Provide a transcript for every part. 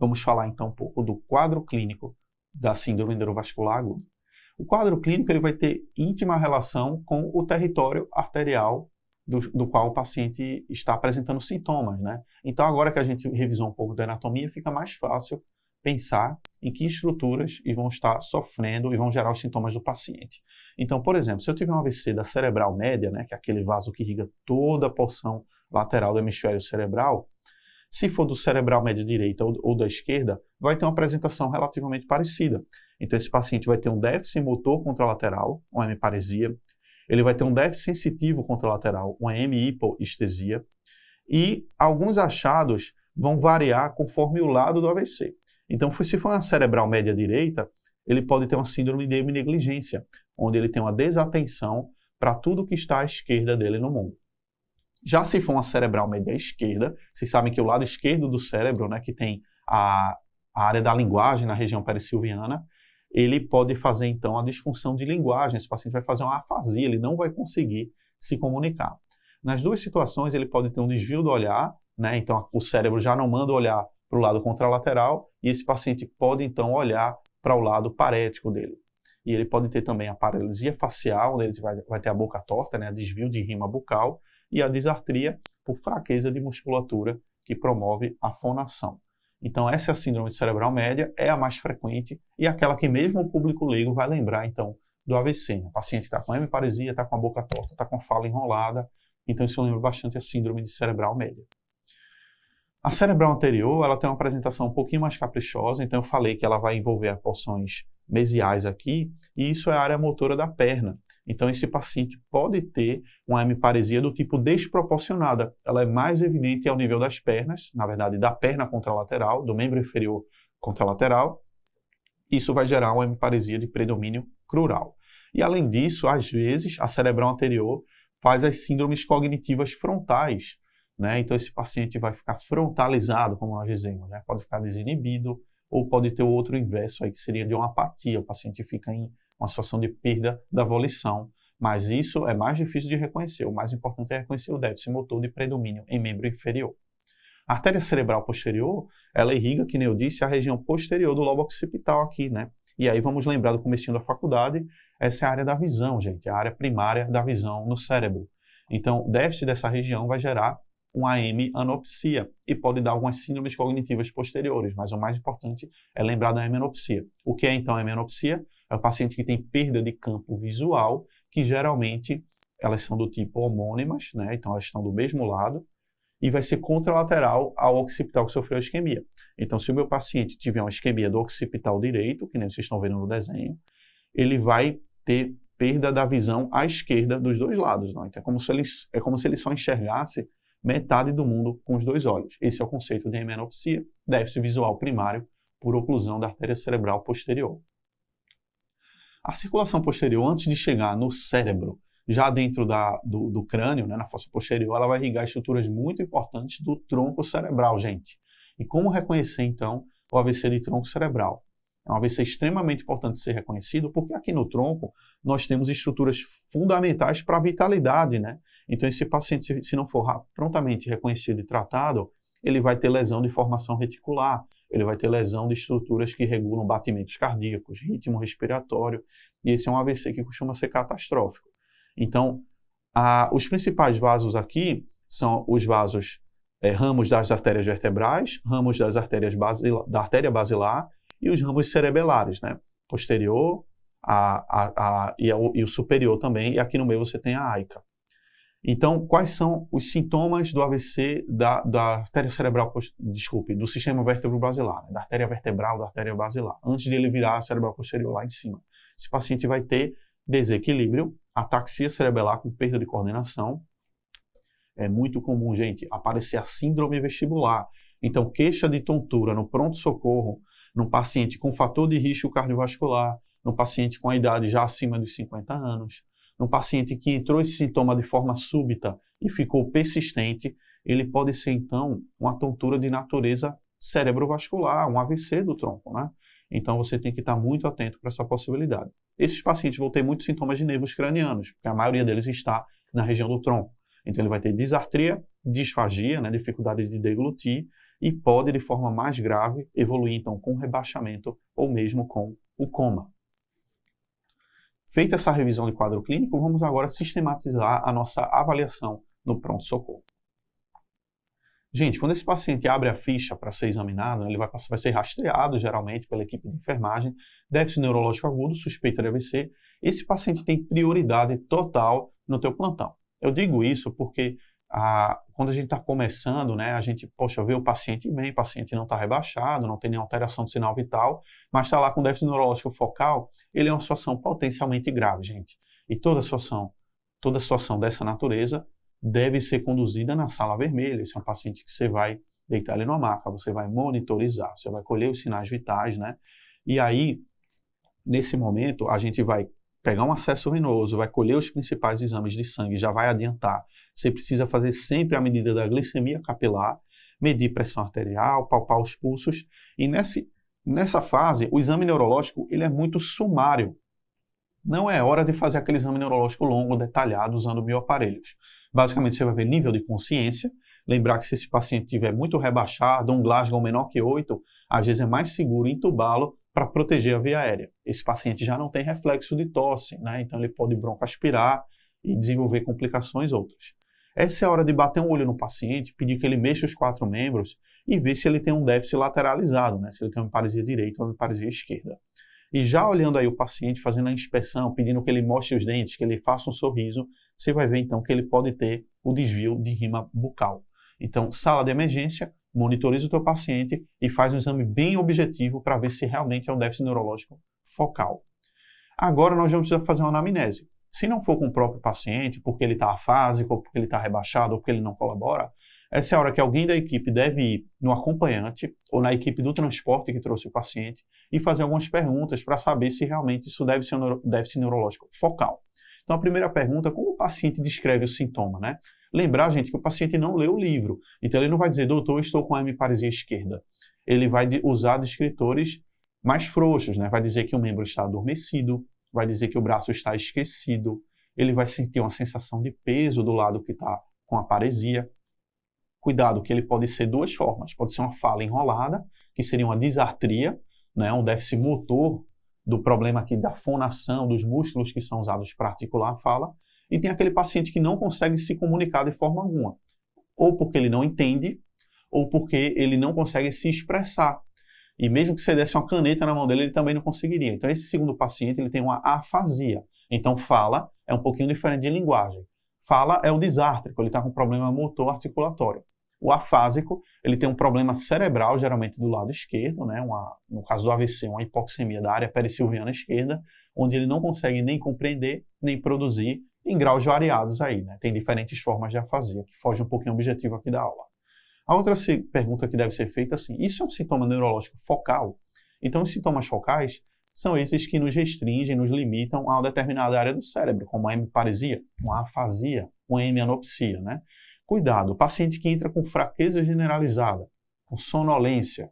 vamos falar então um pouco do quadro clínico da síndrome neurovascular aguda. O quadro clínico ele vai ter íntima relação com o território arterial do qual o paciente está apresentando sintomas, né? Então, agora que a gente revisou um pouco da anatomia, fica mais fácil pensar em que estruturas vão estar sofrendo e vão gerar os sintomas do paciente. Então, por exemplo, se eu tiver um AVC da cerebral média, né, que é aquele vaso que irriga toda a porção lateral do hemisfério cerebral, se for do cerebral média direita ou da esquerda, vai ter uma apresentação relativamente parecida. Então, esse paciente vai ter um déficit motor contralateral, uma hemiparesia, ele vai ter um déficit sensitivo contralateral, uma hemihipoestesia, e alguns achados vão variar conforme o lado do AVC. Então, se for uma cerebral média direita, ele pode ter uma síndrome de heminegligência, onde ele tem uma desatenção para tudo que está à esquerda dele no mundo. Já se for uma cerebral média esquerda, vocês sabem que o lado esquerdo do cérebro, né, que tem a área da linguagem na região perissilviana, ele pode fazer, então, a disfunção de linguagem. Esse paciente vai fazer uma afasia, ele não vai conseguir se comunicar. Nas duas situações, ele pode ter um desvio do olhar, né? Então, o cérebro já não manda olhar para o lado contralateral e esse paciente pode, então, olhar para o lado parético dele. E ele pode ter também a paralisia facial, onde ele vai ter a boca torta, né? Desvio de rima bucal, e a disartria por fraqueza de musculatura que promove a fonação. Então, essa é a síndrome cerebral média, é a mais frequente e aquela que mesmo o público leigo vai lembrar, então, do AVC. O paciente está com hemiparesia, está com a boca torta, está com a fala enrolada, então isso lembra bastante a síndrome de cerebral média. A cerebral anterior, ela tem uma apresentação um pouquinho mais caprichosa, então eu falei que ela vai envolver as porções mesiais aqui, e isso é a área motora da perna. Então, esse paciente pode ter uma hemiparesia do tipo desproporcionada. Ela é mais evidente ao nível das pernas, na verdade, da perna contralateral, do membro inferior contralateral. Isso vai gerar uma hemiparesia de predomínio crural. E, além disso, às vezes, a cerebral anterior faz as síndromes cognitivas frontais, né? Então, esse paciente vai ficar frontalizado, como nós dizemos, né? Pode ficar desinibido, ou pode ter o outro inverso, aí, que seria de uma apatia. O paciente fica em uma situação de perda da volição, mas isso é mais difícil de reconhecer. O mais importante é reconhecer o déficit motor de predomínio em membro inferior. A artéria cerebral posterior, ela irriga, que nem eu disse, a região posterior do lobo occipital aqui, né? E aí vamos lembrar do comecinho da faculdade, essa é a área da visão, gente, a área primária da visão no cérebro. Então, o déficit dessa região vai gerar uma hemianopsia e pode dar algumas síndromes cognitivas posteriores, mas o mais importante é lembrar da hemianopsia. O que é então a hemianopsia? É o paciente que tem perda de campo visual, que geralmente elas são do tipo homônimas, né? Então elas estão do mesmo lado, e vai ser contralateral ao occipital que sofreu a isquemia. Então, se o meu paciente tiver uma isquemia do occipital direito, que nem vocês estão vendo no desenho, ele vai ter perda da visão à esquerda dos dois lados. Não? Então, é como se ele só enxergasse metade do mundo com os dois olhos. Esse é o conceito de hemianopsia, déficit visual primário por oclusão da artéria cerebral posterior. A circulação posterior, antes de chegar no cérebro, já dentro do crânio, né, na fossa posterior, ela vai irrigar estruturas muito importantes do tronco cerebral, gente. E como reconhecer, então, o AVC de tronco cerebral? É um AVC extremamente importante ser reconhecido, porque aqui no tronco nós temos estruturas fundamentais para a vitalidade, né? Então, esse paciente, se não for prontamente reconhecido e tratado, ele vai ter lesão de formação reticular, ele vai ter lesão de estruturas que regulam batimentos cardíacos, ritmo respiratório, e esse é um AVC que costuma ser catastrófico. Então, os principais vasos aqui são os vasos ramos das artérias vertebrais, ramos das artérias da artéria basilar e os ramos cerebelares, né? Posterior e o superior também, e aqui no meio você tem a AICA. Então, quais são os sintomas do AVC da artéria cerebral, do sistema vértebro-basilar, né? Da artéria vertebral, da artéria basilar, antes de ele virar a cerebral posterior lá em cima? Esse paciente vai ter desequilíbrio, ataxia cerebelar com perda de coordenação. É muito comum, gente, aparecer a síndrome vestibular. Então, queixa de tontura no pronto-socorro, num paciente com fator de risco cardiovascular, num paciente com a idade já acima dos 50 anos, num paciente que entrou esse sintoma de forma súbita e ficou persistente, ele pode ser, então, uma tontura de natureza cerebrovascular, um AVC do tronco, né? Então, você tem que estar muito atento para essa possibilidade. Esses pacientes vão ter muitos sintomas de nervos cranianos, porque a maioria deles está na região do tronco. Então, ele vai ter disartria, disfagia, né, dificuldade de deglutir, e pode, de forma mais grave, evoluir então com rebaixamento ou mesmo com o coma. Feita essa revisão de quadro clínico, vamos agora sistematizar a nossa avaliação no pronto-socorro. Gente, quando esse paciente abre a ficha para ser examinado, ele vai ser rastreado geralmente pela equipe de enfermagem, déficit neurológico agudo, suspeita de AVC, esse paciente tem prioridade total no teu plantão. Eu digo isso porque quando a gente está começando, né, a gente, vê o paciente bem, o paciente não está rebaixado, não tem nenhuma alteração do sinal vital, mas está lá com déficit neurológico focal, ele é uma situação potencialmente grave, gente. E toda situação dessa natureza deve ser conduzida na sala vermelha. Esse é um paciente que você vai deitar ele numa maca, você vai monitorizar, você vai colher os sinais vitais, né? E aí, nesse momento, a gente vai pegar um acesso venoso, vai colher os principais exames de sangue, já vai adiantar. Você precisa fazer sempre a medida da glicemia capilar, medir pressão arterial, palpar os pulsos. E nessa fase, o exame neurológico ele é muito sumário. Não é hora de fazer aquele exame neurológico longo, detalhado, usando bioaparelhos. Basicamente, você vai ver nível de consciência. Lembrar que se esse paciente estiver muito rebaixado, um Glasgow menor que 8, às vezes é mais seguro intubá-lo para proteger a via aérea. Esse paciente já não tem reflexo de tosse, né? Então ele pode broncoaspirar e desenvolver complicações outras. Essa é a hora de bater um olho no paciente, pedir que ele mexa os 4 membros e ver se ele tem um déficit lateralizado, né? Se ele tem uma hemiparesia direita ou uma hemiparesia esquerda. E já olhando aí o paciente, fazendo a inspeção, pedindo que ele mostre os dentes, que ele faça um sorriso, você vai ver então que ele pode ter o desvio de rima bucal. Então, sala de emergência, monitoriza o teu paciente e faz um exame bem objetivo para ver se realmente é um déficit neurológico focal. Agora nós vamos precisar fazer uma anamnese. Se não for com o próprio paciente, porque ele está afásico, ou porque ele está rebaixado, ou porque ele não colabora, essa é a hora que alguém da equipe deve ir no acompanhante ou na equipe do transporte que trouxe o paciente e fazer algumas perguntas para saber se realmente isso deve ser um déficit neurológico focal. Então, a primeira pergunta, como o paciente descreve o sintoma, né? Lembrar, gente, que o paciente não leu o livro. Então, ele não vai dizer, doutor, eu estou com a hemiparesia esquerda. Ele vai usar descritores mais frouxos, né? Vai dizer que o membro está adormecido, vai dizer que o braço está esquecido, ele vai sentir uma sensação de peso do lado que está com a paresia. Cuidado, que ele pode ser duas formas. Pode ser uma fala enrolada, que seria uma disartria, né? Um déficit motor do problema aqui da fonação, dos músculos que são usados para articular a fala. E tem aquele paciente que não consegue se comunicar de forma alguma. Ou porque ele não entende, ou porque ele não consegue se expressar. E mesmo que você desse uma caneta na mão dele, ele também não conseguiria. Então, esse segundo paciente, ele tem uma afasia. Então, fala é um pouquinho diferente de linguagem. Fala é o disártrico, ele está com problema motor articulatório. O afásico, ele tem um problema cerebral, geralmente do lado esquerdo, né? No caso do AVC, uma hipoxemia da área perissilviana esquerda, onde ele não consegue nem compreender, nem produzir, em graus variados aí, né? Tem diferentes formas de afasia, que foge um pouquinho do objetivo aqui da aula. A outra pergunta que deve ser feita é assim, isso é um sintoma neurológico focal? Então, os sintomas focais são esses que nos restringem, nos limitam a uma determinada área do cérebro, como a hemiparesia, uma afasia, uma hemianopsia, né? Cuidado, o paciente que entra com fraqueza generalizada, com sonolência,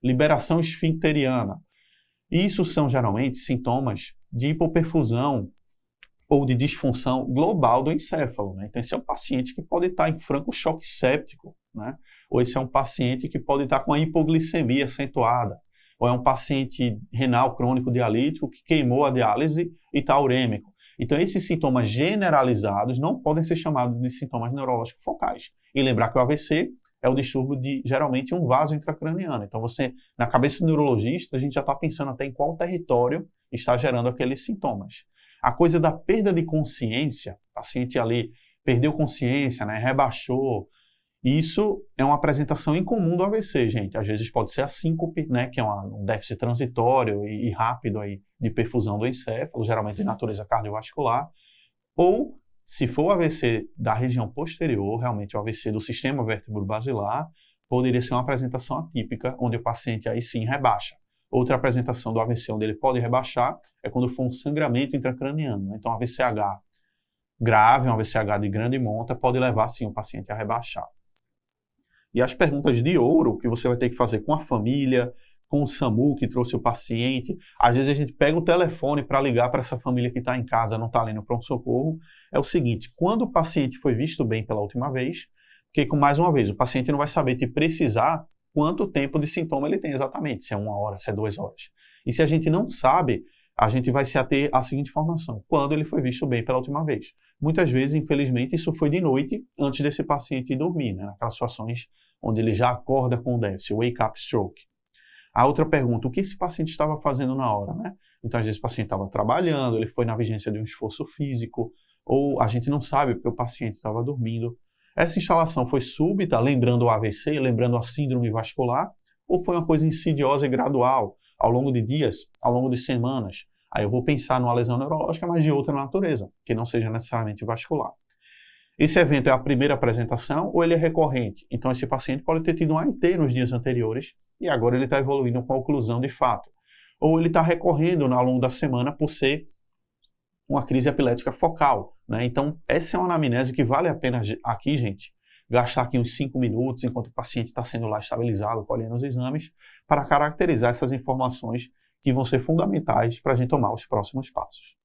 liberação esfincteriana, isso são geralmente sintomas de hipoperfusão ou de disfunção global do encéfalo, né? Então, esse é um paciente que pode estar em franco choque séptico, né? Ou esse é um paciente que pode estar com a hipoglicemia acentuada, ou é um paciente renal crônico dialítico que queimou a diálise e está urêmico. Então, esses sintomas generalizados não podem ser chamados de sintomas neurológicos focais. E lembrar que o AVC é o distúrbio de, geralmente, um vaso intracraniano. Então, na cabeça do neurologista, a gente já está pensando até em qual território está gerando aqueles sintomas. A coisa da perda de consciência, o paciente ali perdeu consciência, né, rebaixou, isso é uma apresentação incomum do AVC, gente. Às vezes pode ser a síncope, né, que é um déficit transitório e rápido aí de perfusão do encéfalo, geralmente de natureza cardiovascular. Ou, se for o AVC da região posterior, realmente o AVC do sistema vértebro-basilar, poderia ser uma apresentação atípica, onde o paciente aí sim rebaixa. Outra apresentação do AVC onde ele pode rebaixar é quando for um sangramento intracraniano, né? Então, AVCH grave, um AVCH de grande monta, pode levar sim o paciente a rebaixar. E as perguntas de ouro que você vai ter que fazer com a família, com o SAMU que trouxe o paciente. Às vezes a gente pega o telefone para ligar para essa família que está em casa, não está ali no pronto-socorro. É o seguinte, quando o paciente foi visto bem pela última vez, porque, mais uma vez, o paciente não vai saber te precisar quanto tempo de sintoma ele tem exatamente, se é 1 hora, se é 2 horas. E se a gente não sabe, a gente vai se ater à seguinte informação: quando ele foi visto bem pela última vez. Muitas vezes, infelizmente, isso foi de noite, antes desse paciente ir dormir, né? Aquelas situações onde ele já acorda com o déficit, wake-up stroke. A outra pergunta: o que esse paciente estava fazendo na hora, né? Então, às vezes o paciente estava trabalhando, ele foi na vigência de um esforço físico, ou a gente não sabe porque o paciente estava dormindo. Essa instalação foi súbita, lembrando o AVC, lembrando a síndrome vascular, ou foi uma coisa insidiosa e gradual, ao longo de dias, ao longo de semanas? Aí eu vou pensar numa lesão neurológica, mas de outra natureza, que não seja necessariamente vascular. Esse evento é a primeira apresentação ou ele é recorrente? Então, esse paciente pode ter tido um AIT nos dias anteriores e agora ele está evoluindo com a oclusão de fato. Ou ele está recorrendo ao longo da semana por ser uma crise epilética focal, né? Então, essa é uma anamnese que vale a pena aqui, gente, gastar aqui uns 5 minutos enquanto o paciente está sendo lá estabilizado, colhendo os exames, para caracterizar essas informações que vão ser fundamentais para a gente tomar os próximos passos.